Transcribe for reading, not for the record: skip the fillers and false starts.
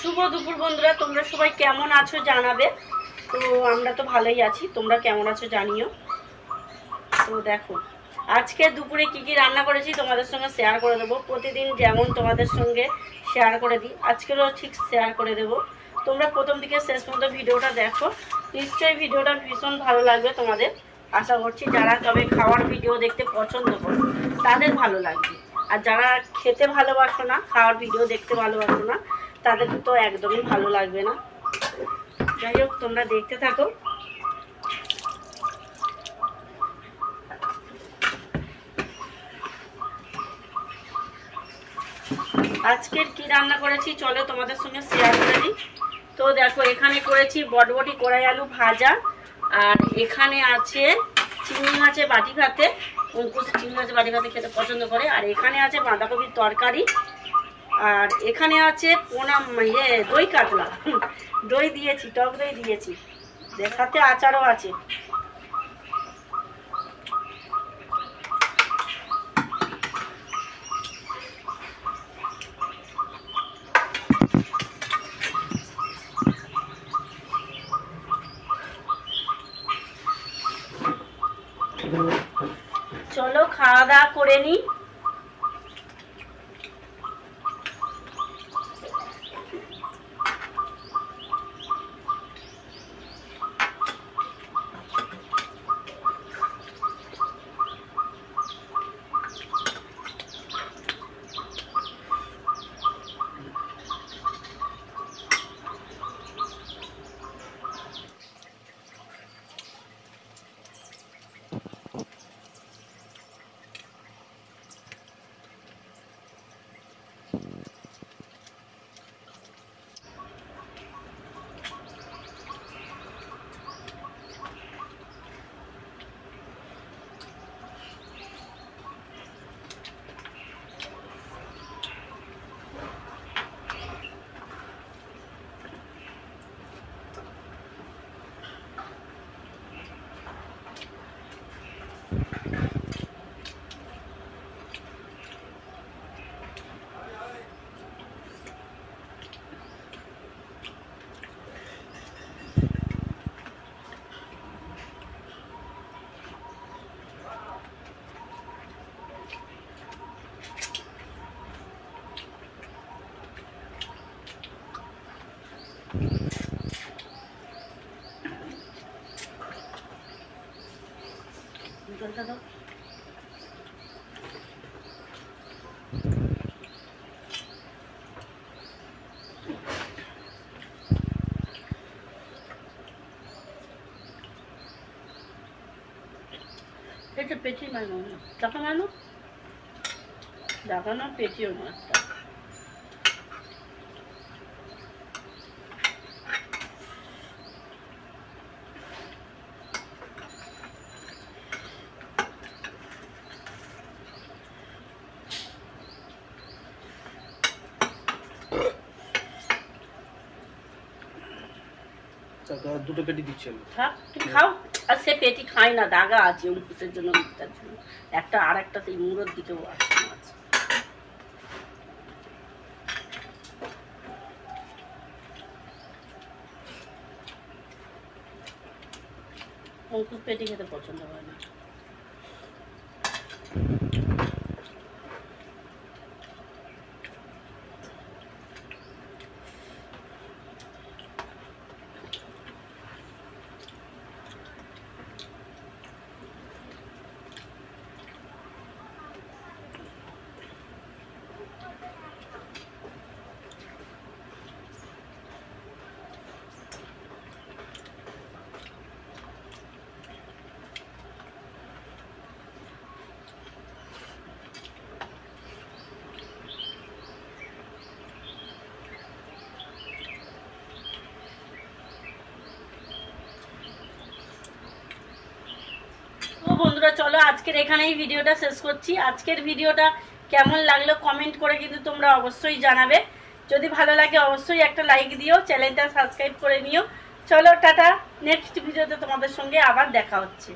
শুভ দুপুর বন্ধুরা, তোমরা সবাই কেমন আছো জানাবে। তো আমরা তো ভালোই আছি, তোমরা কেমন আছো জানিও। তো দেখো আজকে দুপুরে কি কি রান্না করেছি তোমাদের সঙ্গে শেয়ার করে দেবো। প্রতিদিন যেমন তোমাদের সঙ্গে শেয়ার করে দিই, আজকেরও ঠিক শেয়ার করে দেবো। তোমরা প্রথম থেকে শেষ পর্যন্ত ভিডিওটা দেখো, নিশ্চয়ই ভিডিওটা ভীষণ ভালো লাগবে তোমাদের। আশা করছি যারা তবে খাওয়ার ভিডিও দেখতে পছন্দ করো তাদের ভালো লাগবে, আর যারা খেতে ভালোবাসো না, খাওয়ার ভিডিও দেখতে ভালোবাসো না, তাদের তো একদমই ভালো লাগবে না। যাই হোক, তোমরা দেখতে থাকো। আজকের কি রান্না করেছি চলো তোমাদের সঙ্গে শেয়ার করে দিই। তো দেখো, এখানে করেছি বটবটি কড়াই আলু ভাজা, আর এখানে আছে চিংড়ি মাছের বাটি ভাতে। অঙ্কুশ চিংড়ি মাছের বাটি ভাতে খেতে পছন্দ করে। আর এখানে আছে বাঁধাকপির তরকারি, আর এখানে আছে দই কাতলা, দই দিয়েছি, টক দই দিয়েছি, সাথে আচারও আছে। চলো খাওয়া দাওয়া করে নি। জলটা দাও। এটা পেটি মানো না, টাকা মানো, টাকা না পেটিও মাছটা। দুটো পেটি দিচ্ছি থাক, তুমি খাও। আর সে পেটি খাই না, দাগা আছে অঙ্কুশের জন্য, মিথ্যার জন্য। একটা আর একটা সেই মুড়োর দিকেও আছে মাছ। অঙ্কুশ পেটি খেতে পছন্দ হয় না। বন্ধুরা চলো আজকের এখানেই ভিডিওটা শেষ করছি। আজকের ভিডিওটা কেমন লাগলো কমেন্ট করে কিন্তু তোমরা অবশ্যই জানাবে। যদি ভালো লাগে অবশ্যই একটা লাইক দিও, চ্যানেলটা সাবস্ক্রাইব করে নিও। চলো টাটা, নেক্সট ভিডিওতে তোমাদের সঙ্গে আবার দেখা হচ্ছে।